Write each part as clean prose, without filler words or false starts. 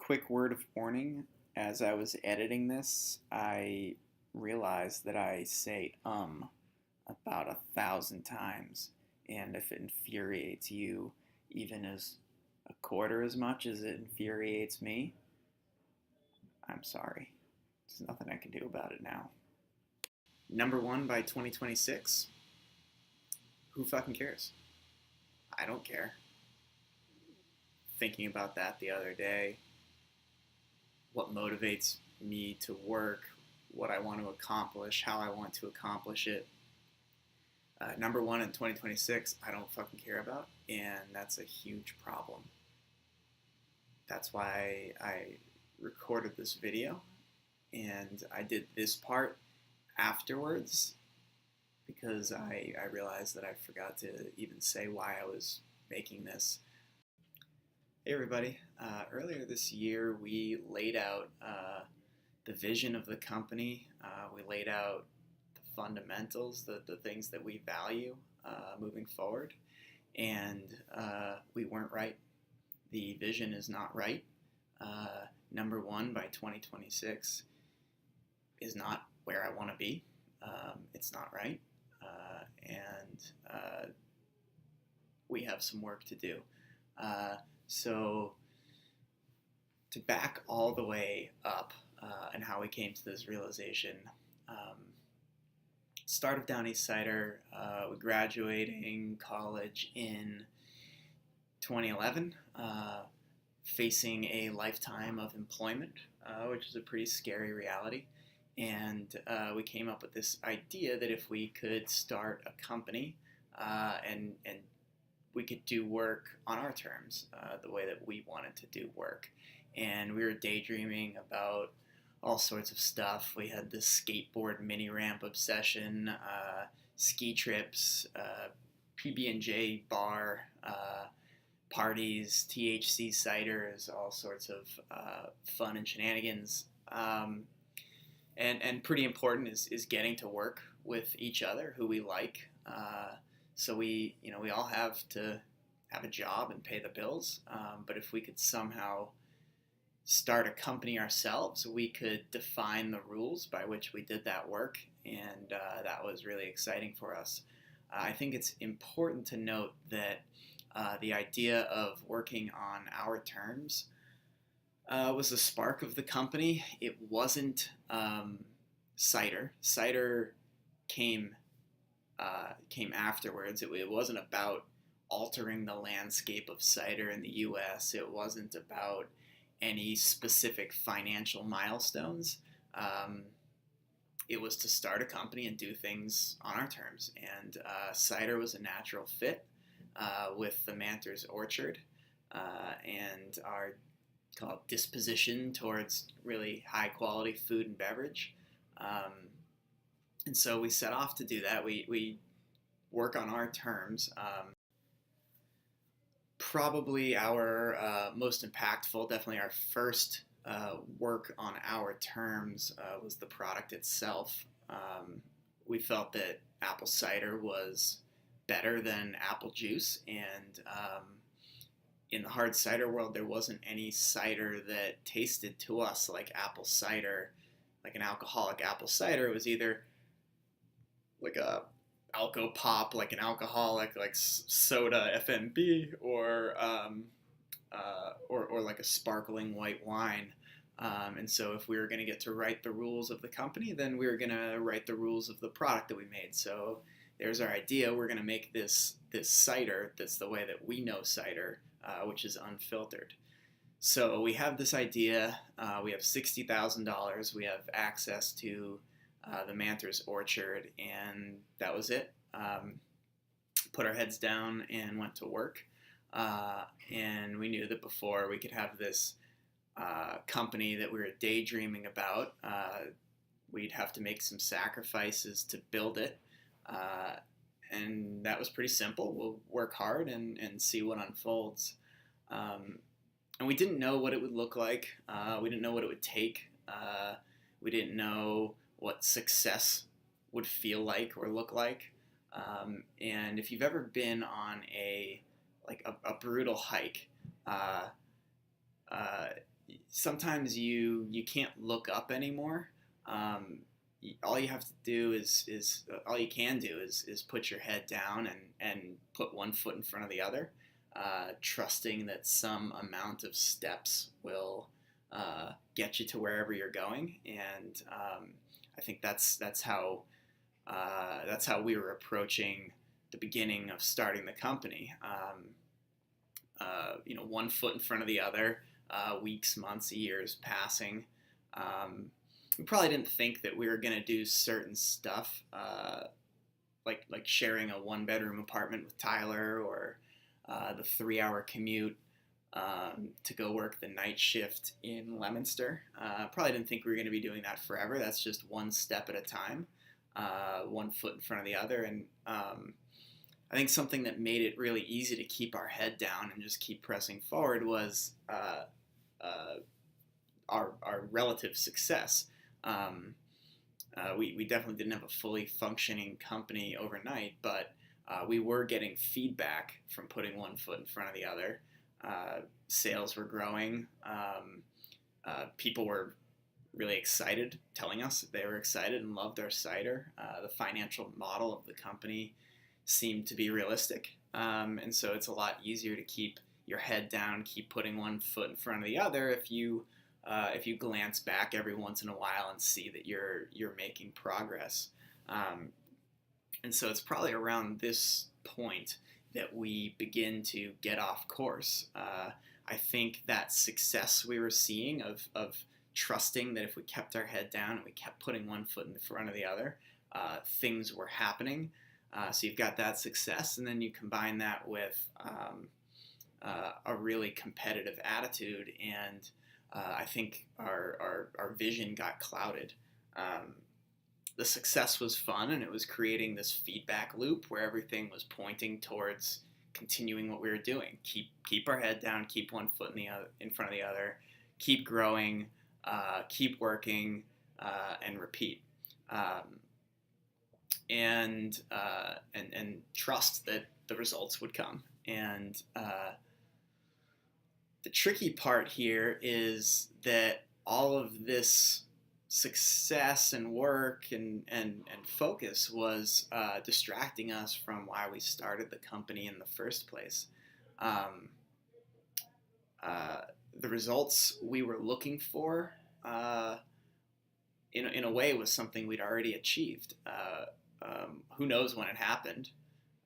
Quick word of warning. As I was editing this, I realized that I say about 1,000 times. And if it infuriates you even as a quarter as much as it infuriates me, I'm sorry. There's nothing I can do about it now. Number one by 2026? Who fucking cares? I don't care. Thinking about that the other day, what motivates me to work, what I want to accomplish, how I want to accomplish it. Number one in 2026, I don't fucking care about, and that's a huge problem. That's why I recorded this video, and I did this part afterwards because I realized that I forgot to even say why I was making this. Hey everybody, earlier this year we laid out the vision of the company. We laid out the fundamentals, the things that we value moving forward, and we weren't right. The vision is not right. Number one by 2026 is not where I want to be. It's not right, and we have some work to do. So to back all the way up and how we came to this realization, start of Down East Cider, we graduating college in 2011, facing a lifetime of employment, which is a pretty scary reality. And we came up with this idea that if we could start a company and we could do work on our terms, the way that we wanted to do work. And we were daydreaming about all sorts of stuff. We had this skateboard mini ramp obsession, ski trips, PB&J bar, parties, THC ciders, all sorts of fun and shenanigans. And pretty important is getting to work with each other, who we like. So we all have to have a job and pay the bills. But if we could somehow start a company ourselves, we could define the rules by which we did that work, and that was really exciting for us. I think it's important to note that the idea of working on our terms was the spark of the company. It wasn't cider. Cider came afterwards. It wasn't about altering the landscape of cider in the U.S. It wasn't about any specific financial milestones. It was to start a company and do things on our terms. And cider was a natural fit with the Manter's Orchard and our disposition towards really high quality food and beverage. And so we set off to do that. We work on our terms. Probably our most impactful, definitely our first work on our terms was the product itself. We felt that apple cider was better than apple juice, and in the hard cider world, there wasn't any cider that tasted to us like apple cider, like an alcoholic apple cider. It was either like a alco pop, like an alcoholic, like soda FMB, or like a sparkling white wine. And so if we were going to get to write the rules of the company, then we were going to write the rules of the product that we made. So there's our idea. We're going to make this cider that's the way that we know cider, which is unfiltered. So we have this idea. We have $60,000. We have access to the Manter's Orchard, and that was it. Put our heads down and went to work. And we knew that before we could have this company that we were daydreaming about, we'd have to make some sacrifices to build it. And that was pretty simple. We'll work hard and see what unfolds. And we didn't know what it would look like. We didn't know what it would take. We didn't know what success would feel like or look like. And if you've ever been on a brutal hike, sometimes you can't look up anymore. Um, all you have to do is all you can do is put your head down and put one foot in front of the other, trusting that some amount of steps will get you to wherever you're going. And I think that's how we were approaching the beginning of starting the company. One foot in front of the other, weeks, months, years passing. We probably didn't think that we were going to do certain stuff, like sharing a one-bedroom apartment with Tyler, or the 3-hour commute to go work the night shift in Leominster. Probably didn't think we were going to be doing that forever. That's just one step at a time, one foot in front of the other. And I think something that made it really easy to keep our head down and just keep pressing forward was our relative success. We definitely didn't have a fully functioning company overnight, but we were getting feedback from putting one foot in front of the other. Sales were growing. People were really excited, telling us that they were excited and loved our cider. The financial model of the company seemed to be realistic. And so it's a lot easier to keep your head down, keep putting one foot in front of the other if you glance back every once in a while and see that you're making progress. And so it's probably around this point that we begin to get off course. I think that success we were seeing of trusting that if we kept our head down and we kept putting one foot in front of the other, things were happening. So you've got that success, and then you combine that with a really competitive attitude, and I think our vision got clouded. The success was fun, and it was creating this feedback loop where everything was pointing towards continuing what we were doing. Keep our head down, keep one foot in front of the other, keep growing, keep working, and repeat. And trust that the results would come. And the tricky part here is that all of this success and work and focus was distracting us from why we started the company in the first place. The results we were looking for, in a way, was something we'd already achieved. Who knows when it happened,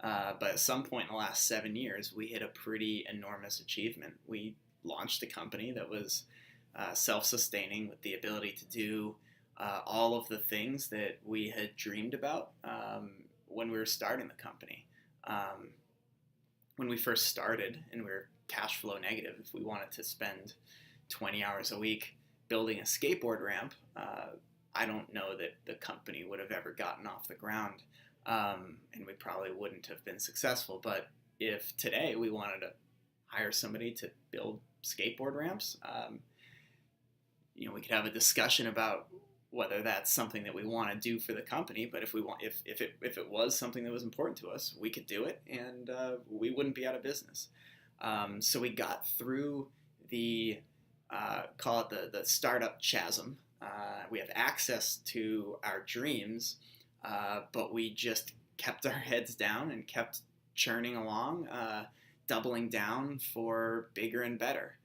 but at some point in the last 7 years, we hit a pretty enormous achievement. We launched a company that was self-sustaining, with the ability to do all of the things that we had dreamed about when we were starting the company. When we first started and we were cash flow negative, if we wanted to spend 20 hours a week building a skateboard ramp, I don't know that the company would have ever gotten off the ground, and we probably wouldn't have been successful. But if today we wanted to hire somebody to build skateboard ramps, we could have a discussion about whether that's something that we want to do for the company. But if it was something that was important to us, we could do it, and we wouldn't be out of business. So we got through the call it the startup chasm. We have access to our dreams, but we just kept our heads down and kept churning along, doubling down for bigger and better.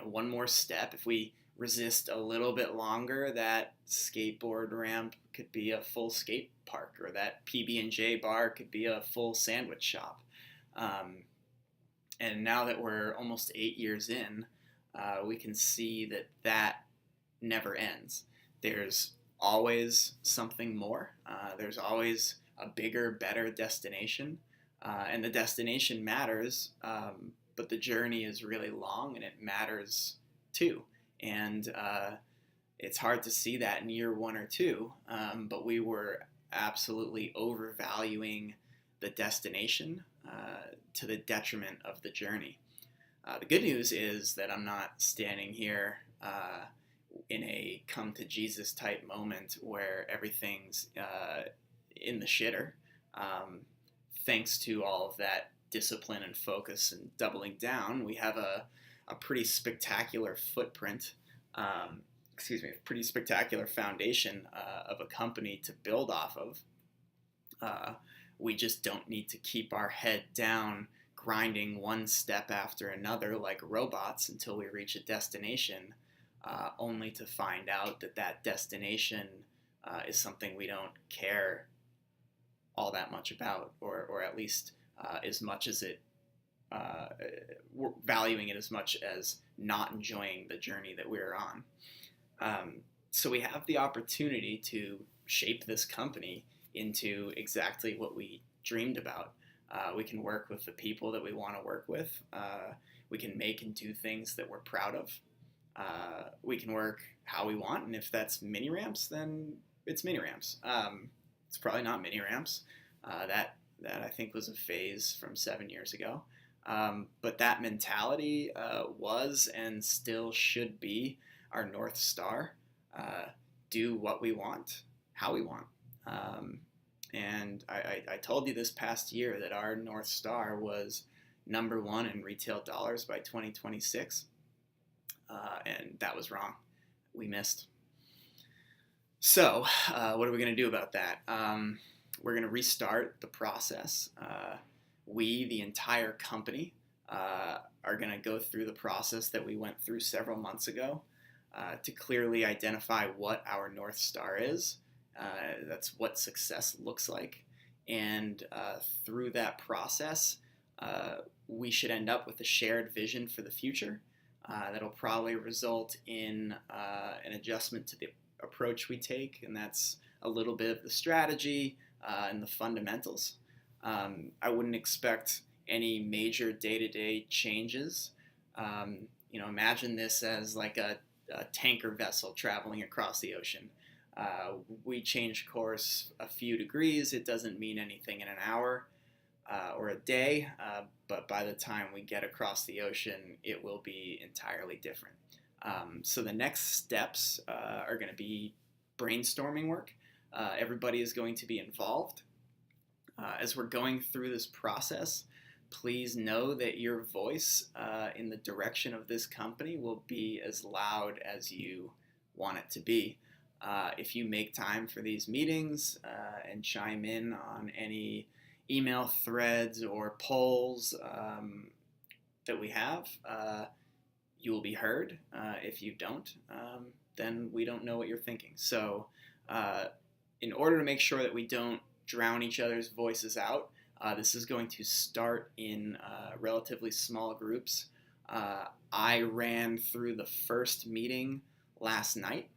One more step. If we resist a little bit longer, that skateboard ramp could be a full skate park, or that PB&J bar could be a full sandwich shop. And now that we're almost 8 years in, we can see that never ends. There's always something more. There's always a bigger, better destination. And the destination matters, but the journey is really long, and it matters too. And it's hard to see that in year 1 or 2, but we were absolutely overvaluing the destination to the detriment of the journey. The good news is that I'm not standing here in a come to Jesus type moment where everything's in the shitter. Thanks to all of that discipline and focus and doubling down, we have a a pretty spectacular footprint, pretty spectacular foundation of a company to build off of. We just don't need to keep our head down grinding one step after another like robots until we reach a destination, only to find out that that destination is something we don't care all that much about, or at least as much as it, we're valuing it as much as not enjoying the journey that we're on. So we have the opportunity to shape this company into exactly what we dreamed about. We can work with the people that we want to work with. We can make and do things that we're proud of. We can work how we want, and if that's mini ramps, then it's mini ramps. It's probably not mini ramps. That I think was a phase from 7 years ago. But that mentality was and still should be our North Star. Do what we want, how we want. And I told you this past year that our North Star was number one in retail dollars by 2026. And that was wrong. We missed. So what are we going to do about that? We're going to restart the process. We, the entire company, are going to go through the process that we went through several months ago to clearly identify what our North Star is. That's what success looks like. And through that process, we should end up with a shared vision for the future that'll probably result in an adjustment to the approach we take, and that's a little bit of the strategy and the fundamentals. I wouldn't expect any major day-to-day changes. Imagine this as like a tanker vessel traveling across the ocean. We change course a few degrees. It doesn't mean anything in an hour or a day, but by the time we get across the ocean, it will be entirely different. So the next steps are going to be brainstorming work. Everybody is going to be involved. As we're going through this process, please know that your voice in the direction of this company will be as loud as you want it to be. If you make time for these meetings and chime in on any email threads or polls that we have, you will be heard. If you don't, then we don't know what you're thinking. So in order to make sure that we don't drown each other's voices out, this is going to start in relatively small groups. I ran through the first meeting last night.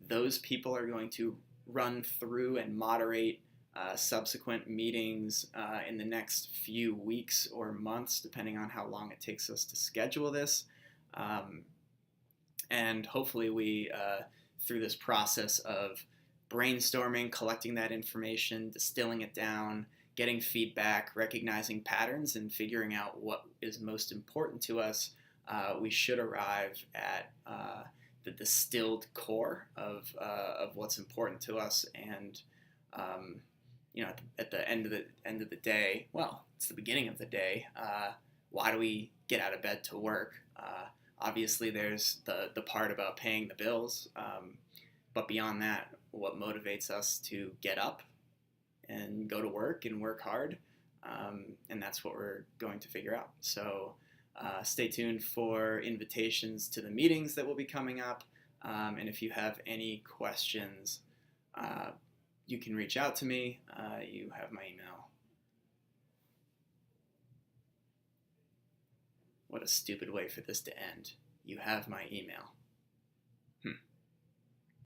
Those people are going to run through and moderate subsequent meetings in the next few weeks or months, depending on how long it takes us to schedule this. And hopefully we, through this process of brainstorming, collecting that information, distilling it down, getting feedback, recognizing patterns, and figuring out what is most important to us, we should arrive at the distilled core of what's important to us. And at the end of the day, well, it's the beginning of the day. Why do we get out of bed to work? Obviously, there's the part about paying the bills, but beyond that, what motivates us to get up and go to work and work hard, and that's what we're going to figure out. So stay tuned for invitations to the meetings that will be coming up, and if you have any questions, you can reach out to me. You have my email. What a stupid way for this to end. You have my email.